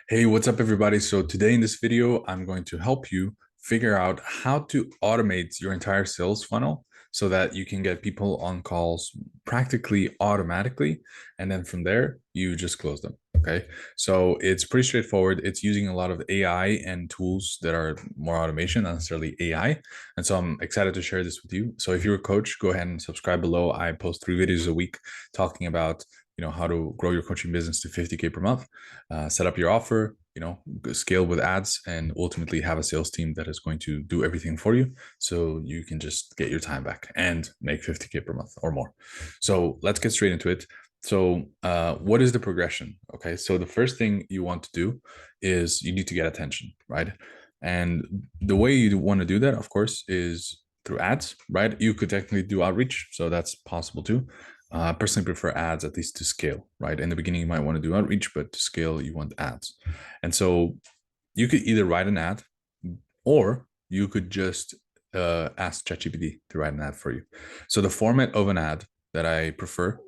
Hey, what's up, everybody? So today in this video, I'm going to help you figure out how to automate your entire sales funnel so that you can get people on calls practically automatically. And then from there, you just close them. Okay. So it's pretty straightforward. It's using a lot of AI and tools that are more automation, not necessarily AI. And so I'm excited to share this with you. So if you're a coach, go ahead and subscribe below. I post 3 videos a week talking about how to grow your coaching business to 50K per month, set up your offer, scale with ads, and ultimately have a sales team that is going to do everything for you so you can just get your time back and make 50K per month or more. So let's get straight into it. So what is the progression? Okay, so the first thing you want to do is you need to get attention, right? And the way you want to do that, of course, is through ads, right? You could technically do outreach, so that's possible too. I personally prefer ads, at least to scale, right? In the beginning, you might want to do outreach, but to scale, you want ads. And so you could either write an ad or you could just ask ChatGPT to write an ad for you. So the format of an ad that I prefer,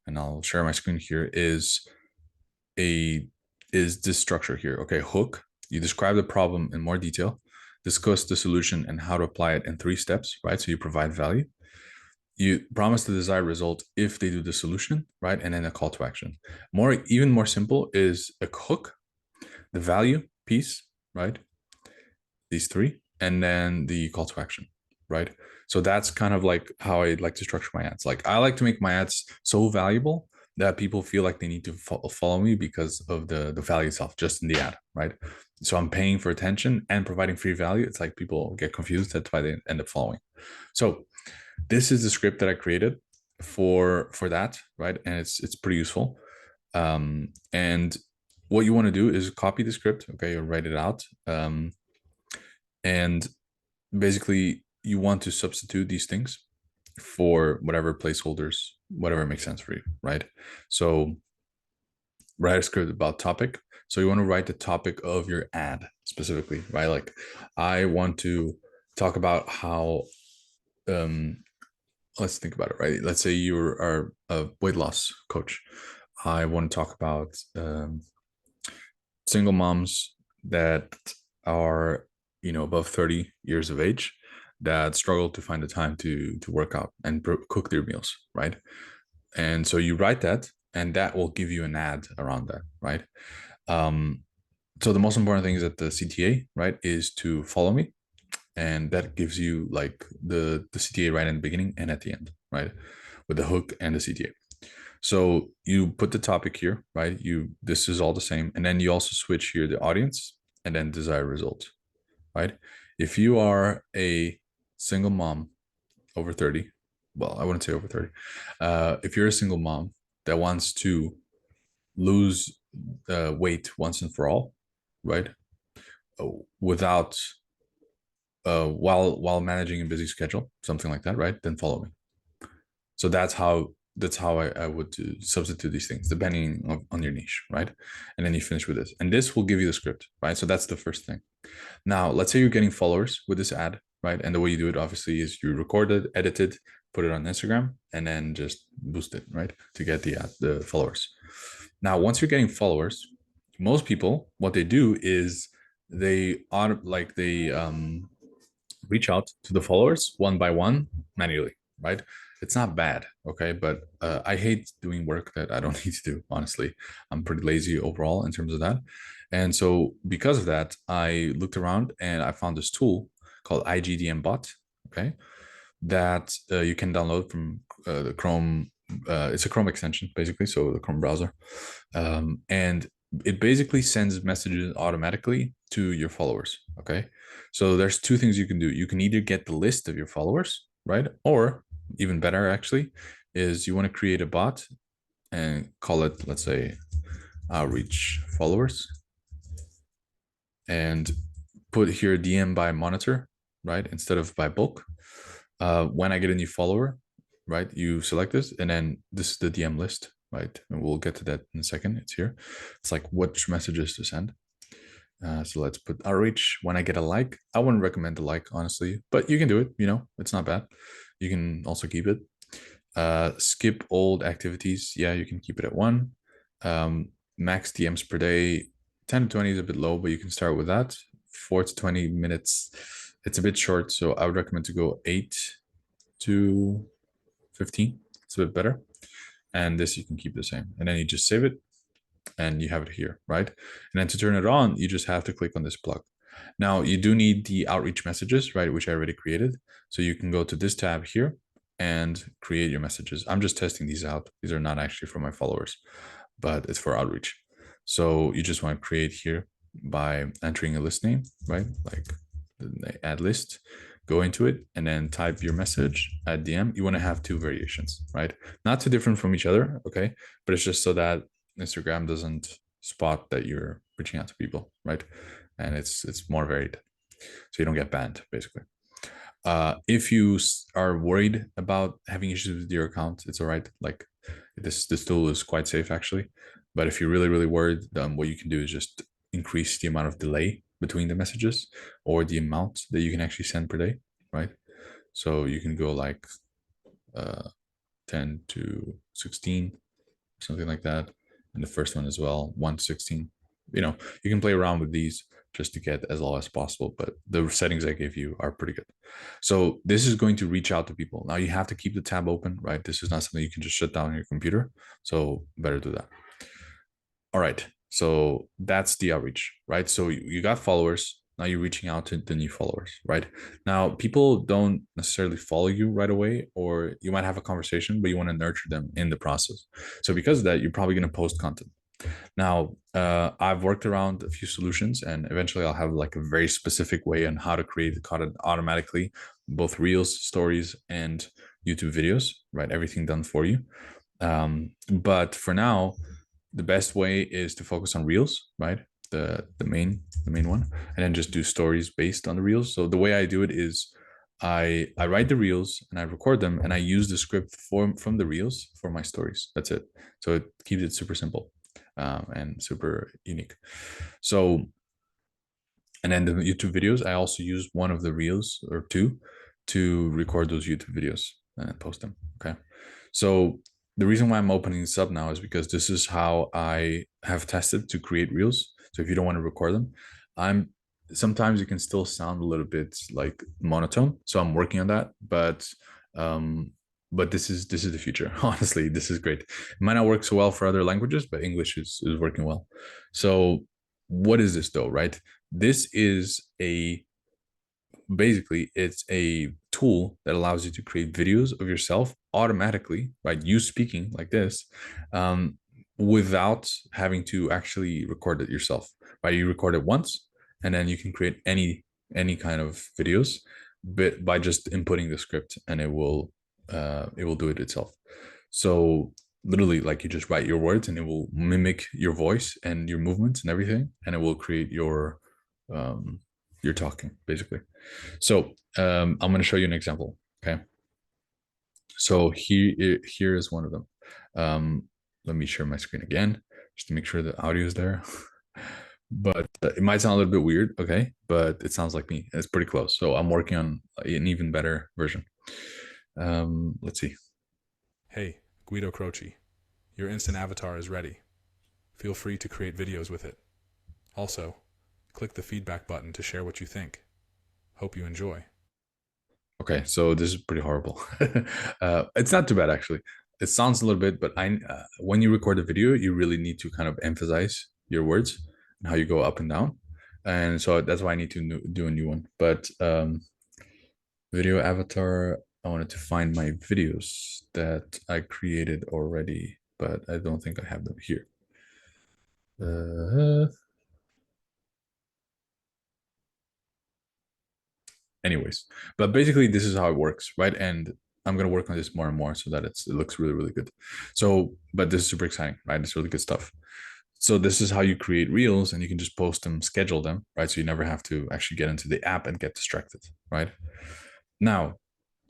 and I'll share my screen here, a is this structure here. Okay, hook. You describe the problem in more detail, discuss the solution and how to apply it in 3 steps, right? So you provide value. You promise the desired result if they do the solution, right? And then a call to action. Even more simple is a hook, the value piece, right? These three, and then the call to action, right? So that's kind of like how I like to structure my ads. Like I like to make my ads so valuable that people feel like they need to follow me because of the value itself, just in the ad, right? So I'm paying for attention and providing free value. It's like people get confused. That's why they end up following. So this is the script that I created for that, right? And it's pretty useful. And what you want to do is copy the script, okay, or write it out. And basically you want to substitute these things for whatever placeholders, whatever makes sense for you, right? So write a script about topic. So you want to write the topic of your ad specifically, right? Like I want to talk about how let's think about it, right? Let's say you are a weight loss coach. I want to talk about single moms that are, above 30 years of age that struggle to find the time to work out and cook their meals, right? And so you write that, and that will give you an ad around that, right? Um, so the most important thing is that the CTA, right, is to follow me, and that gives you like the CTA right in the beginning and at the end, right, with the hook and the CTA. So you put the topic here, right? This is all the same, and then you also switch here the audience and then desired results, right? If you are a single mom over 30, well, I wouldn't say over 30. If you're a single mom that wants to lose weight once and for all, right? Without while managing a busy schedule, something like that, right? Then follow me. So that's how I would substitute these things depending on your niche, right? And then you finish with this, and this will give you the script, right? So that's the first thing. Now let's say you're getting followers with this ad, right? And the way you do it obviously is you record it, edit it, put it on Instagram, and then just boost it, right, to get the followers. Now once you're getting followers, most people, what they do is they reach out to the followers one by one manually, right? It's not bad, okay, but I hate doing work that I don't need to do. Honestly, I'm pretty lazy overall in terms of that, and so because of that, I looked around and I found this tool called IGDM Bot, okay, that you can download from the Chrome. It's a Chrome extension, basically, so the Chrome browser, and it basically sends messages automatically to your followers. Okay, so there's 2 things you can do. You can either get the list of your followers, right, or even better, actually, is you want to create a bot and call it, let's say, outreach followers, and put here DM by monitor, right, instead of by bulk. When I get a new follower, right, you select this, and then this is the DM list, right? And we'll get to that in a second. It's here. It's like which messages to send. So let's put outreach. When I get a like, I wouldn't recommend the like, honestly, but you can do it. It's not bad. You can also keep it. Skip old activities. Yeah, you can keep it at 1. Max DMs per day. 10 to 20 is a bit low, but you can start with that. 4 to 20 minutes, it's a bit short. So I would recommend to go 8 to 15. It's a bit better. And this you can keep the same. And then you just save it and you have it here, right? And then to turn it on, you just have to click on this plug. Now you do need the outreach messages, right? Which I already created. So you can go to this tab here and create your messages. I'm just testing these out. These are not actually for my followers, but it's for outreach. So you just want to create here by entering a list name, right? Like the add list, go into it and then type your message, add DM. You want to have two variations, right? Not too different from each other, okay? But it's just so that Instagram doesn't spot that you're reaching out to people, right? And it's more varied, so you don't get banned, basically. If you are worried about having issues with your account, it's all right. Like this tool is quite safe actually. But if you're really worried, then what you can do is just increase the amount of delay between the messages or the amount that you can actually send per day, right? So you can go like 10 to 16, something like that. And the first one as well, 1 to 16. You know, you can play around with these just to get as low as possible, but the settings I gave you are pretty good. So this is going to reach out to people. Now you have to keep the tab open, right? This is not something you can just shut down your computer. So better do that. All right. So that's the outreach, right? So you got followers. Now you're reaching out to the new followers, right? Now people don't necessarily follow you right away, or you might have a conversation, but you want to nurture them in the process. So because of that, you're probably going to post content. Now, I've worked around a few solutions, and eventually I'll have like a very specific way on how to create the content automatically, both Reels, stories, and YouTube videos, right? Everything done for you. But for now, the best way is to focus on Reels, right? The main one, and then just do stories based on the Reels. So the way I do it is I write the Reels and I record them, and I use the script from the Reels for my stories. That's it. So it keeps it super simple and super unique. So, and then the YouTube videos, I also use one of the Reels or two to record those YouTube videos and post them. Okay. So the reason why I'm opening this up now is because this is how I have tested to create Reels. So if you don't want to record them, I'm sometimes it can still sound a little bit like monotone. So I'm working on that, um, but this is the future. Honestly, this is great. It might not work so well for other languages, but English is working well. So what is this though, right? This is a basically it's a tool that allows you to create videos of yourself automatically by you speaking like this, without having to actually record it yourself. Right, you record it once and then you can create any kind of videos, but by just inputting the script, and it will do it itself. So literally, like, you just write your words and it will mimic your voice and your movements and everything, and it will create your talking basically. So I'm going to show you an example. Okay. So here is one of them. Let me share my screen again just to make sure the audio is there. But it might sound a little bit weird, okay? But it sounds like me. It's pretty close. So I'm working on an even better version. Let's see. Hey, Guido Croce, your instant avatar is ready. Feel free to create videos with it. Also, click the feedback button to share what you think. Hope you enjoy. Okay, so this is pretty horrible. It's not too bad actually. It sounds a little bit, but when you record a video, you really need to kind of emphasize your words and how you go up and down, and so that's why I need to do a new one. But video avatar, I wanted to find my videos that I created already, but I don't think I have them here. Anyways, but basically this is how it works, right? And I'm going to work on this more and more so that it looks really good. So, but this is super exciting, right? It's really good stuff. So this is how you create reels, and you can just post them, schedule them, right? So you never have to actually get into the app and get distracted, right? Now,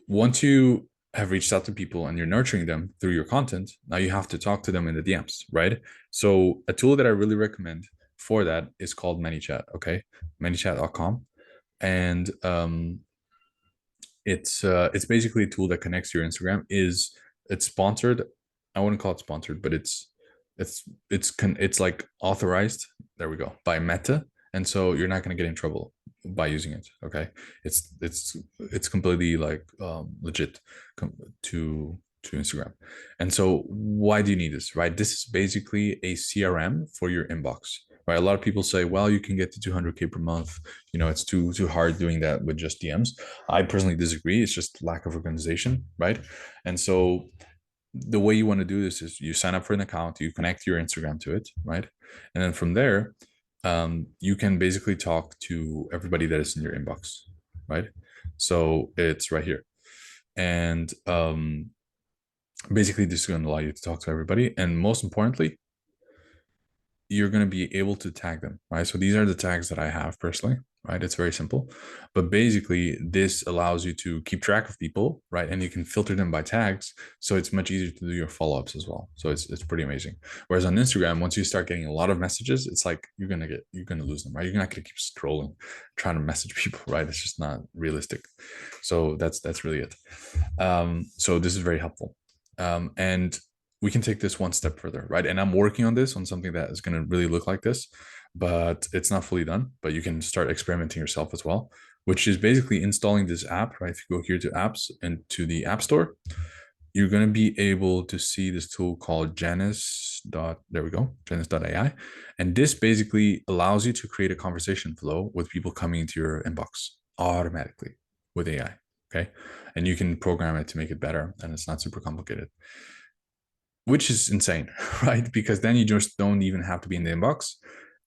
once you have reached out to people and you're nurturing them through your content, now you have to talk to them in the DMs, right? So a tool that I really recommend for that is called ManyChat. Okay, ManyChat.com. And it's basically a tool that connects your Instagram. It's sponsored. I wouldn't call it sponsored, but It's like authorized, there we go, by Meta, and so you're not going to get in trouble by using it. Okay, it's completely like legit to Instagram. And so why do you need this, right? This is basically a CRM for your inbox, right? A lot of people say, well, you can get to 200K per month. It's too hard doing that with just DMs. I personally disagree. It's just lack of organization, right? And so the way you want to do this is you sign up for an account, you connect your Instagram to it, right? And then from there, you can basically talk to everybody that is in your inbox, right? So it's right here. And basically, this is going to allow you to talk to everybody. And most importantly, you're going to be able to tag them, right? So these are the tags that I have personally, right? It's very simple, but basically this allows you to keep track of people, right? And you can filter them by tags. So it's much easier to do your follow-ups as well. So it's pretty amazing. Whereas on Instagram, once you start getting a lot of messages, it's like you're going to lose them, right? You're not going to keep scrolling, trying to message people, right? It's just not realistic. So that's really it. So this is very helpful. And we can take this one step further, right? And I'm working on this on something that is going to really look like this, but it's not fully done. But you can start experimenting yourself as well, which is basically installing this app, right? If you go here to apps and to the App Store, you're going to be able to see this tool called Janus. There we go, Janus.ai. And this basically allows you to create a conversation flow with people coming into your inbox automatically with AI. Okay. And you can program it to make it better, and it's not super complicated, which is insane, right? Because then you just don't even have to be in the inbox.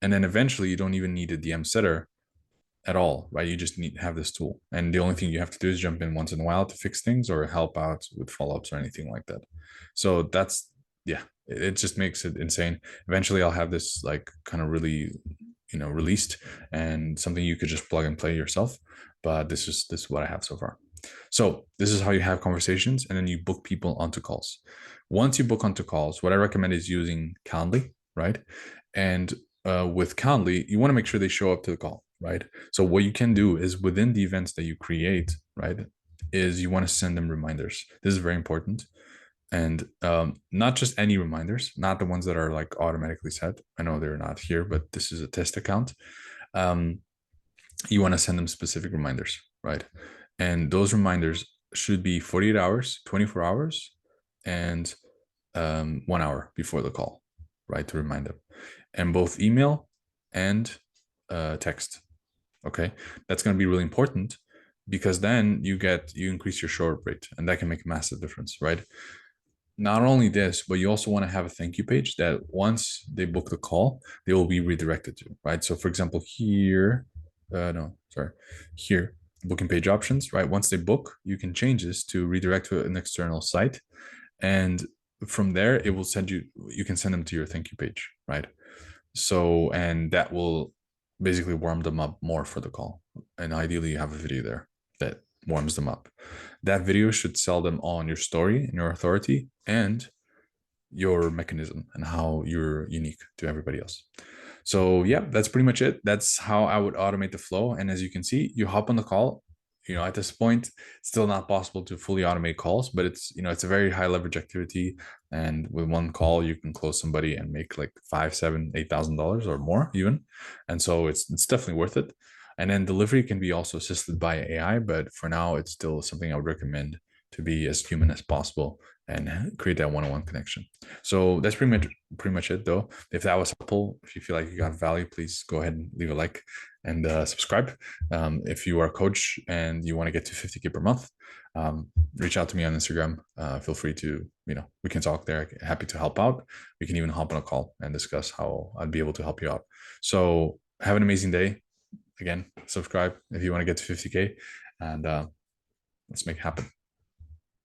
And then eventually you don't even need a DM setter at all, right? You just need to have this tool. And the only thing you have to do is jump in once in a while to fix things or help out with follow-ups or anything like that. So that's, yeah, it just makes it insane. Eventually I'll have this like kind of really, released and something you could just plug and play yourself. But this is what I have so far. So this is how you have conversations, and then you book people onto calls. Once you book onto calls, what I recommend is using Calendly, right? And with Calendly, you want to make sure they show up to the call, right? So what you can do is within the events that you create, right, is you want to send them reminders. This is very important. And not just any reminders, not the ones that are like automatically set. I know they're not here, but this is a test account. You want to send them specific reminders, right? And those reminders should be 48 hours, 24 hours, and 1 hour before the call, right? To remind them. And both email and text. Okay. That's going to be really important, because then you increase your show up rate, and that can make a massive difference, right? Not only this, but you also want to have a thank you page that once they book the call, they will be redirected to, right? So for example, here, here, booking page options, right? Once they book, you can change this to redirect to an external site. And from there, it will you can send them to your thank you page, right? So, and that will basically warm them up more for the call. And ideally you have a video there that warms them up. That video should sell them on your story and your authority and your mechanism and how you're unique to everybody else. So yeah, that's pretty much it. That's how I would automate the flow. And as you can see, you hop on the call. At this point, it's still not possible to fully automate calls, but it's a very high leverage activity. And with one call, you can close somebody and make like $5,000, $7,000, $8,000 or more even. And so it's definitely worth it. And then delivery can be also assisted by AI, but for now, it's still something I would recommend to be as human as possible and create that one-on-one connection. So that's pretty much it, though. If that was helpful, if you feel like you got value, please go ahead and leave a like and subscribe. If you are a coach and you want to get to 50K per month, reach out to me on Instagram. Feel free to, we can talk there. Happy to help out. We can even hop on a call and discuss how I'd be able to help you out. So have an amazing day. Again, subscribe if you want to get to 50K, and let's make it happen.